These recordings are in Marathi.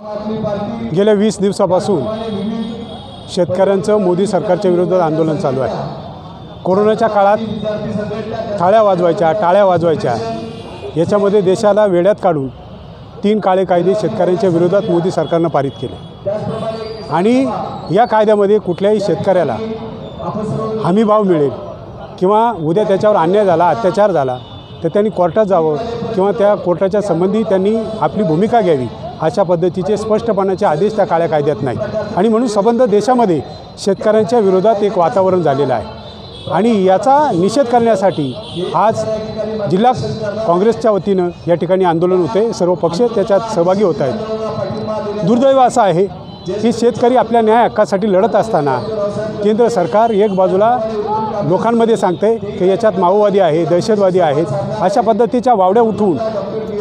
गेल्या 20 दिवसापासून शेतकऱ्यांचं मोदी सरकारच्या विरोधात आंदोलन चालू आहे। कोरोनाच्या काळात टाळ्या वाजवायच्या याच्यामध्ये देशाला वेड्यात काढून 3 काळे कायदे शेतकऱ्यांच्या विरोधात मोदी सरकारनं पारित केले आणि या कायद्यामध्ये कुठल्याही शेतकऱ्याला हमीभाव मिळेल किंवा उद्या त्याच्यावर अन्याय झाला, अत्याचार झाला तर त्यांनी कोर्टात जावं किंवा त्या कोर्टाच्या संबंधी त्यांनी आपली भूमिका घ्यावी अशा पद्धतीचे स्पष्टपणाचे आदेश त्या काळ्या कायद्यात नाही आणि म्हणून संबंध देशामध्ये शेतकऱ्यांच्या विरोधात एक वातावरण झालेलं आहे आणि याचा निषेध करण्यासाठी आज जिल्हा काँग्रेसच्या वतीनं या ठिकाणी आंदोलन होते। सर्व पक्ष त्याच्यात सहभागी होत आहेत। दुर्दैव असं आहे की शेतकरी आपल्या न्याय हक्कासाठी लढत असताना केंद्र सरकार एक बाजूला लोकांमध्ये सांगते की याच्यात माओवादी आहे, दहशतवादी आहेत, अशा पद्धतीच्या वावड्या उठवून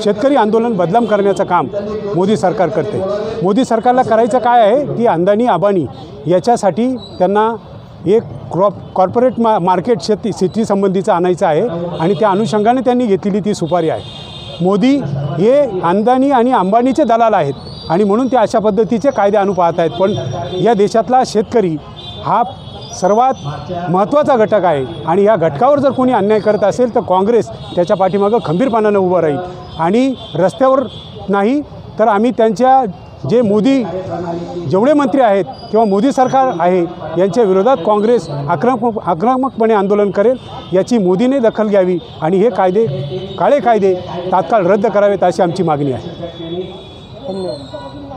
शेतकरी आंदोलन बदनाम करण्याचं काम मोदी सरकार करते। मोदी सरकारला करायचं काय आहे की अंदानी अंबानी याच्यासाठी त्यांना एक कॉर्पोरेट मार्केट शेती संबंधीचं आणायचं आहे आणि त्या अनुषंगाने त्यांनी घेतलेली ती सुपारी आहे। मोदी हे अंदानी आणि अंबानीचे दलाल आहेत आणि म्हणून ते अशा पद्धतीचे कायदे आणू पाहत आहेत। पण या देशातला शेतकरी हा सर्वात महत्त्वाचा घटक आहे आणि या घटकावर जर कोणी अन्याय करत असेल तर काँग्रेस त्याच्या पाठीमागं खंबीरपणानं उभं राहील आणि रस्त्यावर नाही तर आम्ही त्यांच्या जे मोदी जेवढे मंत्री आहेत किंवा मोदी सरकार आहे यांच्या विरोधात काँग्रेस आक्रमकपणे आंदोलन करेल। याची मोदीने दखल घ्यावी आणि हे काळे कायदे तात्काळ रद्द करावेत अशी आमची मागणी आहे। धन्यवाद।